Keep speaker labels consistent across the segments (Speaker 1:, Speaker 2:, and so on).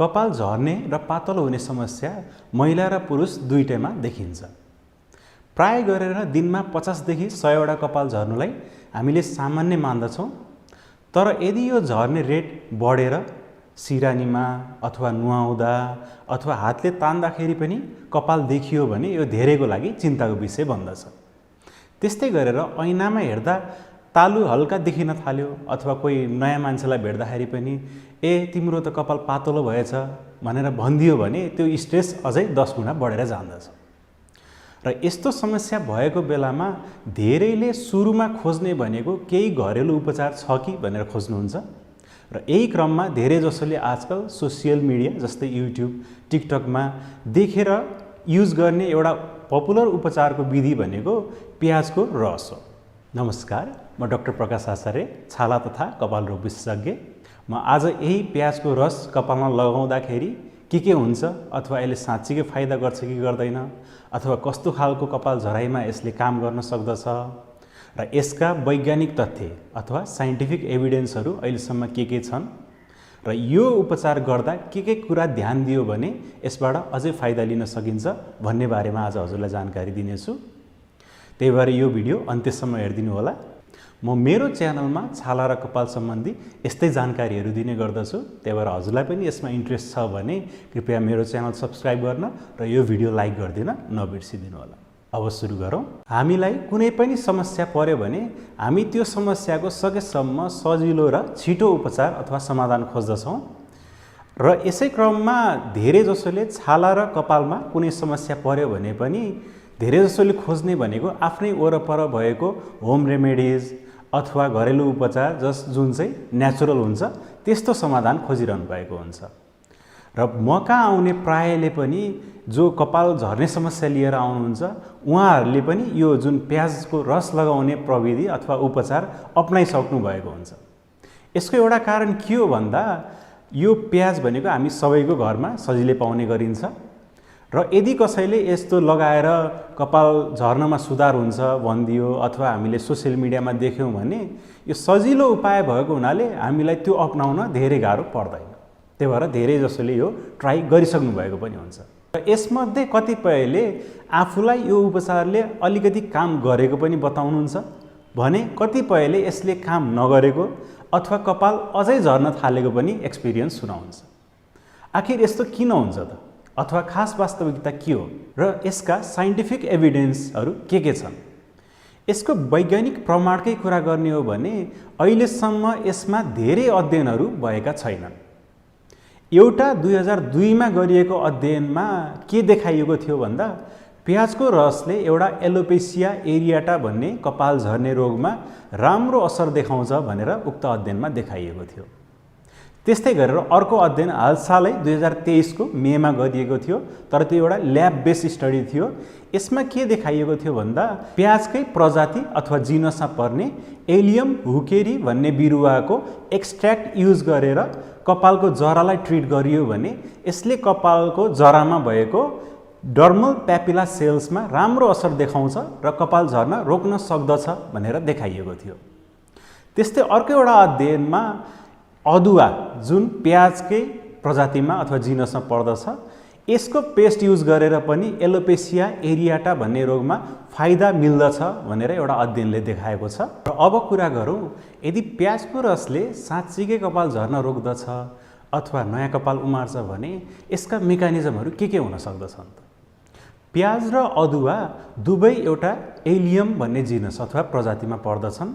Speaker 1: कपाल झर्ने र पातलो हुने समस्या महिला र पुरुष दुईटैमा देखिन्छ। प्राय गरेर दिनमा 50 देखि 100 वटा कपाल झर्नुलाई हामीले सामान्य मान्दछौँ। तर यदि यो झर्ने रेट बढेर सिरानीमा अथवा नुहाउँदा अथवा हातले तान्दाखेरि पनि कपाल देखियो भने यो धेरैको लागि चिन्ताको विषय बन्दछ। त्यस्तै गरेर ऐनामा हेर्दा तालु हल्का देखिन थाल्यो अथवा कोही नयाँ मान्छेलाई भेट्दाखेरि पनि तिम्रो त कपाल पातलो भएछ भनेर भनिदियो भने त्यो स्ट्रेस अझै 10 गुणा बढेर जान्दछ। र यस्तो समस्या भएको बेलामा धेरैले सुरुमा खोज्ने भनेको केही घरेलु उपचार छ कि भनेर खोज्नुहुन्छ। र यही क्रममा धेरै जसोले आजकल सोसियल मिडिया जस्तै युट्युब, टिकटकमा देखेर युज गर्ने एउटा पपुलर उपचारको विधि भनेको प्याजको रस हो। नमस्कार, म डाक्टर प्रकाश आचार्य, छाला तथा कपाल रोग विशेषज्ञ। म आज यही प्याजको रस कपालमा लगाउँदाखेरि के हुन्छ अथवा यसले साँच्चीकै फाइदा गर्छ कि गर्दैन अथवा कस्तो खालको कपाल झराइमा यसले काम गर्न सक्दछ र यसका वैज्ञानिक तथ्य अथवा साइन्टिफिक एभिडेन्सहरू अहिलेसम्म के छन् र यो उपचार गर्दा के कुरा ध्यान दियो भने यसबाट अझै फाइदा लिन सकिन्छ भन्ने बारेमा आज हजुरलाई जानकारी दिनेछु। त्यही भएर यो भिडियो अन्त्यसम्म हेरिदिनु होला। म मेरो च्यानलमा छाला र कपाल सम्बन्धी यस्तै जानकारीहरू दिने गर्दछु। त्यही भएर हजुरलाई पनि यसमा इन्ट्रेस्ट छ भने कृपया मेरो च्यानल सब्स्क्राइब गर्न र यो भिडियो लाइक गरिदिन नबिर्सिदिनु होला। अब सुरु गरौँ। हामीलाई कुनै पनि समस्या पर्यो भने हामी त्यो समस्याको सकेसम्म सजिलो र छिटो उपचार अथवा समाधान खोज्दछौँ। र यसै क्रममा धेरै जसोले छाला र कपालमा कुनै समस्या पर्यो भने पनि धेरै जसोले खोज्ने भनेको आफ्नै वरपर भएको होम रेमेडिज अथवा घरेलु उपचार जुन चाहिँ नेचुरल हुन्छ त्यस्तो समाधान खोजिरहनु भएको हुन्छ। र म कहाँ आउने प्रायले पनि जो कपाल झर्ने समस्या लिएर आउनुहुन्छ उहाँहरूले पनि यो जुन प्याजको रस लगाउने प्रविधि अथवा उपचार अपनाइसक्नु भएको हुन्छ। यसको एउटा कारण के हो भन्दा यो प्याज भनेको हामी सबैको घरमा सजिलै पाउने गरिन्छ र यदि कसैले यस्तो लगाएर कपाल झर्नमा सुधार हुन्छ भनिदियो अथवा हामीले सोसियल मिडियामा देख्यौँ भने यो सजिलो उपाय भएको हुनाले हामीलाई त्यो अपनाउन धेरै गाह्रो पर्दैन। त्यही भएर धेरै जसोले यो ट्राई गरिसक्नु भएको पनि हुन्छ। र यसमध्ये कतिपयले आफूलाई यो उपचारले अलिकति काम गरेको पनि बताउनुहुन्छ भने कतिपयले यसले काम नगरेको अथवा कपाल अझै झर्न थालेको पनि एक्सपिरियन्स सुनाउँछ। आखिर यस्तो किन हुन्छ त अथवा खास वास्तविकता के हो र यसका साइन्टिफिक एभिडेन्सहरू के छन्? यसको वैज्ञानिक प्रमाणकै कुरा गर्ने हो भने अहिलेसम्म यसमा धेरै अध्ययनहरू भएका छैनन्। एउटा 2002 मा गरिएको अध्ययनमा के देखाइएको थियो भन्दा प्याजको रसले एउटा एलोपेसिया एरियाटा भन्ने कपाल झर्ने रोगमा राम्रो असर देखाउँछ भनेर उक्त अध्ययनमा देखाइएको थियो। त्यस्तै गरेर अर्को अध्ययन हालसालै 2023 को मेमा गरिएको थियो, तर त्यो एउटा ल्याब बेस्ड स्टडी थियो। यसमा के देखाइएको थियो भन्दा प्याजकै प्रजाति अथवा जिनसमा पर्ने एलियम हुकेरी भन्ने बिरुवाको एक्सट्र्याक्ट युज गरेर कपालको जरालाई ट्रिट गरियो भने यसले कपालको जरामा भएको डर्मल प्यापिला सेल्समा राम्रो असर देखाउँछ र कपाल झर्न रोक्न सक्दछ भनेर देखाइएको थियो। त्यस्तै अर्को एउटा अध्ययनमा अदुवा जुन प्याजकै प्रजातिमा अथवा जिनसमा पर्दछ यसको पेस्ट युज गरेर पनि एलोपेसिया एरियाटा भन्ने रोगमा फाइदा मिल्दछ भनेर एउटा अध्ययनले देखाएको छ। र अब कुरा गरौँ यदि प्याजको रसले साँच्चीकै कपाल झर्न रोक्दछ अथवा नयाँ कपाल उमार्छ भने यसका मेकानिजमहरू के हुन सक्दछन् त? प्याज र अदुवा दुवै एउटा एलियम भन्ने जिनस अथवा प्रजातिमा पर्दछन्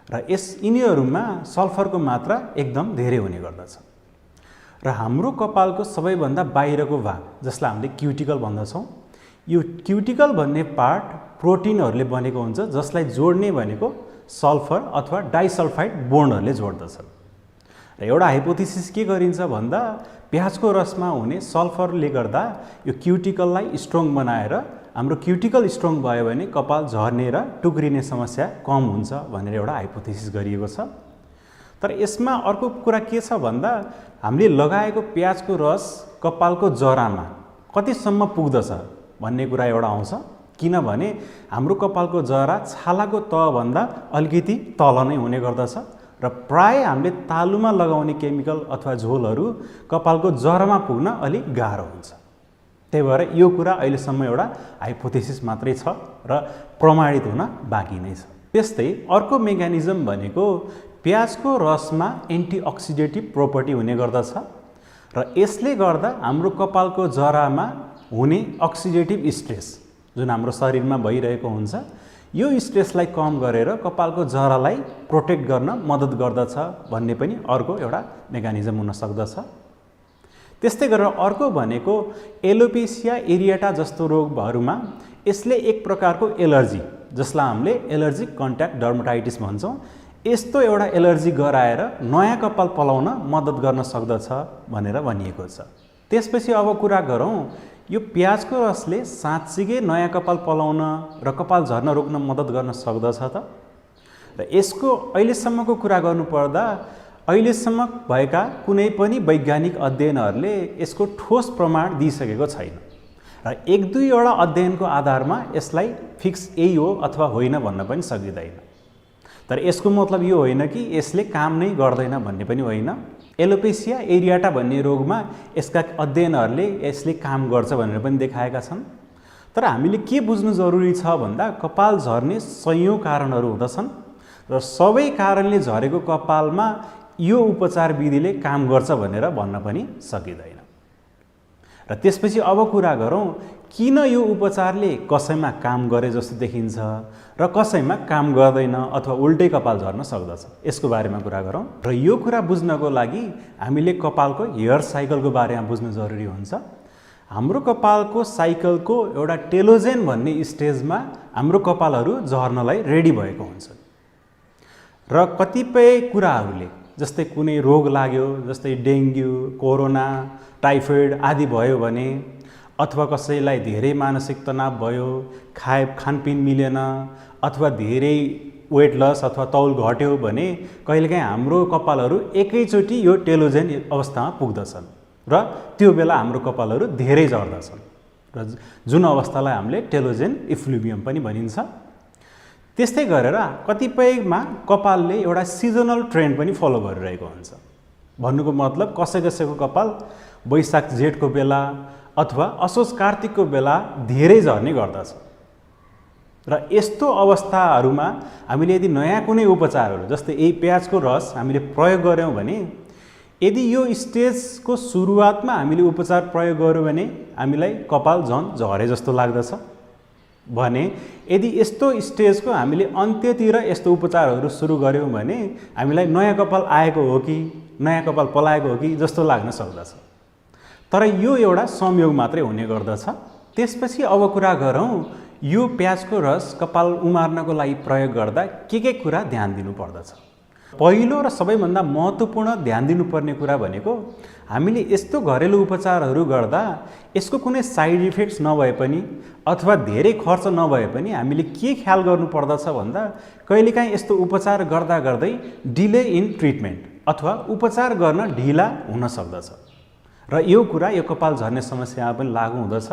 Speaker 1: र यिनीहरूमा सल्फरको मात्रा एकदम धेरै हुने गर्दछ। र हाम्रो कपालको सबैभन्दा बाहिरको भाग जसलाई हामीले क्युटिकल भन्दछौँ, यो क्युटिकल भन्ने पार्ट प्रोटिनहरूले बनेको हुन्छ जसलाई जोड्ने भनेको सल्फर अथवा डाइसल्फाइड बोन्डहरूले जोड्दछन्। र एउटा हाइपोथेसिस के गरिन्छ भन्दा प्याजको रसमा हुने सल्फरले गर्दा यो क्युटिकललाई स्ट्रङ बनाएर हाम्रो क्युटिकल स्ट्रङ भयो भने कपाल झर्ने र टुक्रिने समस्या कम हुन्छ भनेर एउटा हाइपोथेसिस गरिएको छ। तर यसमा अर्को कुरा के छ भन्दा हामीले लगाएको प्याजको रस कपालको जरामा कतिसम्म पुग्दछ भन्ने कुरा एउटा आउँछ। किनभने हाम्रो कपालको जरा छालाको तहभन्दा अलिकति तल नै हुने गर्दछ र प्राय हामीले तालुमा लगाउने केमिकल अथवा झोलहरू कपालको जरामा पुग्न अलिक गाह्रो हुन्छ। त्यही भएर यो कुरा अहिलेसम्म एउटा हाइपोथेसिस मात्रै छ र प्रमाणित हुन बाँकी नै छ। त्यस्तै अर्को मेकानिजम भनेको प्याजको रसमा एन्टिअक्सिडेटिभ प्रोपर्टी हुने गर्दछ र यसले गर्दा हाम्रो कपालको जरामा हुने अक्सिडेटिभ स्ट्रेस जुन हाम्रो शरीरमा भइरहेको हुन्छ यो स्ट्रेसलाई कम गरेर कपालको जरालाई प्रोटेक्ट गर्न मद्दत गर्दछ भन्ने पनि अर्को एउटा मेकानिजम हुन सक्दछ। त्यस्तै गरेर अर्को भनेको एलोपेसिया एरिएटा जस्तो रोगहरूमा यसले एक प्रकारको एलर्जी जसलाई हामीले एलर्जिक कन्ट्याक्ट डर्माटाइटिस भन्छौँ यस्तो एउटा एलर्जी गराएर नयाँ कपाल पलाउन मद्दत गर्न सक्दछ भनेर भनिएको छ। त्यसपछि अब कुरा गरौँ यो प्याजको रसले साँच्चीकै नयाँ कपाल पलाउन र कपाल झर्न रोक्न मद्दत गर्न सक्दछ त? र यसको अहिलेसम्मको कुरा गर्नुपर्दा अहिलेसम्म भएका कुनै पनि वैज्ञानिक अध्ययनहरूले यसको ठोस प्रमाण दिइसकेको छैन र एक दुईवटा अध्ययनको आधारमा यसलाई फिक्स यही हो अथवा होइन भन्न पनि सकिँदैन। तर यसको मतलब यो होइन कि यसले काम नै गर्दैन भन्ने पनि होइन। एलोपेसिया एरिएटा भन्ने रोगमा यसका अध्ययनहरूले यसले काम गर्छ भनेर पनि देखाएका छन्। तर हामीले के बुझ्नु जरुरी छ भन्दा कपाल झर्ने सयौं कारणहरू हुँदछन् र सबै कारणले झरेको कपालमा यो उपचार विधिले काम गर्छ भनेर भन्न पनि सकिँदैन। र त्यसपछि अब कुरा गरौँ किन यो उपचारले कसैमा काम गरे जस्तो देखिन्छ र कसैमा काम गर्दैन अथवा उल्टै कपाल झर्न सक्दछ यसको बारेमा कुरा गरौँ। र यो कुरा बुझ्नको लागि हामीले कपालको हेयर साइकलको बारेमा बुझ्नु जरुरी हुन्छ। हाम्रो कपालको साइकलको एउटा टेलोजेन भन्ने स्टेजमा हाम्रो कपालहरू झर्नलाई रेडी भएको हुन्छ र कतिपय कुराहरूले जस्तै कुनै रोग लाग्यो जस्तै डेङ्गु कोरोना टाइफोइड आदि भयो भने अथवा कसैलाई धेरै मानसिक तनाव भयो खानपिन मिलेन अथवा धेरै वेट लस अथवा तौल घट्यो भने कहिलेकाहीँ हाम्रो कपालहरू एकैचोटि यो टेलोजेन अवस्थामा पुग्दछन् र त्यो बेला हाम्रो कपालहरू धेरै झर्दछन् र जुन अवस्थालाई हामीले टेलोजेन इफ्लुभियम पनि भनिन्छ। त्यस्तै गरेर कतिपयमा कपालले एउटा सिजनल ट्रेन्ड पनि फलो गरिरहेको हुन्छ। भन्नुको मतलब कसैको कपाल वैशाख जेठको बेला अथवा असोज कार्तिकको बेला धेरै झर्ने गर्दछ र यस्तो अवस्थाहरूमा हामीले यदि नयाँ कुनै उपचारहरू जस्तै यही प्याजको रस हामीले प्रयोग गर्यौँ भने यदि यो स्टेजको सुरुवातमा हामीले उपचार प्रयोग गर्यौँ भने हामीलाई कपाल झन् झरे जस्तो लाग्दछ भने यदि यस्तो स्टेजको हामीले अन्त्यतिर यस्तो उपचारहरू सुरु गर्यौँ भने हामीलाई नयाँ कपाल आएको हो कि नयाँ कपाल पलाएको हो कि जस्तो लाग्न सक्दछ। तर यो एउटा संयोग मात्रै हुने गर्दछ। त्यसपछि अब कुरा गरौँ यो प्याजको रस कपाल उमार्नको लागि प्रयोग गर्दा के कुरा ध्यान दिनुपर्दछ। पहिलो र सबैभन्दा महत्त्वपूर्ण ध्यान दिनुपर्ने कुरा भनेको हामीले यस्तो घरेलु उपचारहरू गर्दा यसको कुनै साइड इफेक्ट्स नभए पनि अथवा धेरै खर्च नभए पनि हामीले के ख्याल गर्नुपर्दछ भन्दा कहिलेकाहीँ यस्तो उपचार गर्दा गर्दै डिले इन ट्रिटमेन्ट अथवा उपचार गर्न ढिला हुन सक्दछ र यो कुरा यो कपाल झर्ने समस्यामा पनि लागू हुँदछ।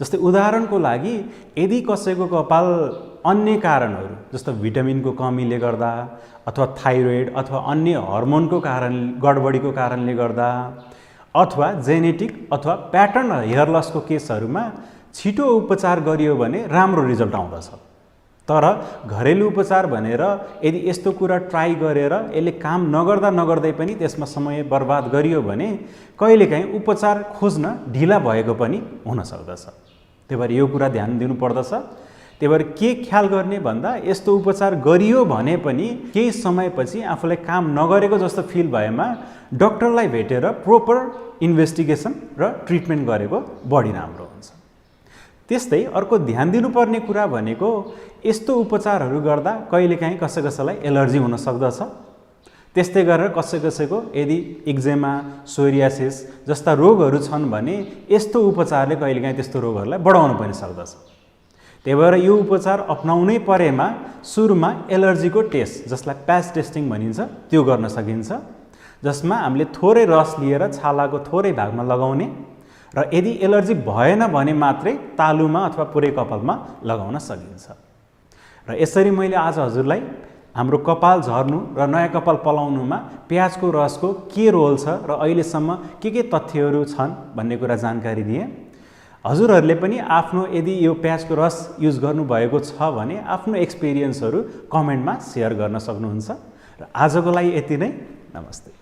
Speaker 1: जस्तै उदाहरणको लागि यदि कसैको कपाल अन्य कारणहरू जस्तो भिटामिनको कमीले गर्दा अथवा थाइरोइड अथवा अन्य हर्मोनको कारण गडबडीको कारणले गर्दा अथवा जेनेटिक अथवा प्याटर्न हेयर लसको केसहरूमा छिटो उपचार गरियो भने राम्रो रिजल्ट आउँदछ। तर घरेलु उपचार भनेर यदि यस्तो कुरा ट्राई गरेर यसले काम नगर्दै पनि त्यसमा समय बर्बाद गरियो भने कहिलेकाहीँ उपचार खोज्न ढिला भएको पनि हुन सक्दछ। त्यही भएर यो कुरा ध्यान दिनुपर्दछ। त्यही भएर के ख्याल गर्ने भन्दा यस्तो उपचार गरियो भने पनि केही समयपछि आफूलाई काम नगरेको जस्तो फिल भएमा डाक्टरलाई भेटेर प्रोपर इन्भेस्टिगेसन र ट्रिटमेन्ट गरेको बढी राम्रो हुन्छ। त्यस्तै अर्को ध्यान दिनुपर्ने कुरा भनेको यस्तो उपचारहरू गर्दा कहिलेकाहीँ कसैलाई एलर्जी हुन सक्दछ। त्यस्तै गरेर कसैको यदि एक्जेमा सोरियासिस जस्ता रोगहरू छन् भने यस्तो उपचारले कहिलेकाहीँ त्यस्तो रोगहरूलाई बढाउन पनि सक्दछ। त्यही भएर यो उपचार अपनाउनै परेमा सुरुमा एलर्जीको टेस्ट जसलाई प्याच टेस्टिङ भनिन्छ त्यो गर्न सकिन्छ जसमा हामीले थोरै रस लिएर छालाको थोरै भागमा लगाउने र यदि एलर्जी भएन भने मात्रै तालुमा अथवा पुरै कपालमा लगाउन सकिन्छ। र यसरी मैले आज हजुरलाई हाम्रो कपाल झर्नु र नयाँ कपाल पलाउनुमा प्याजको रसको के रोल छ र अहिलेसम्म के तथ्यहरू छन् भन्ने कुरा जानकारी दिएँ। हजुरहरूले पनि आफ्नो यदि यो प्याजको रस युज गर्नुभएको छ भने आफ्नो एक्सपिरियन्सहरू कमेन्टमा सेयर गर्न सक्नुहुन्छ। र आजको लागि यति नै। नमस्ते।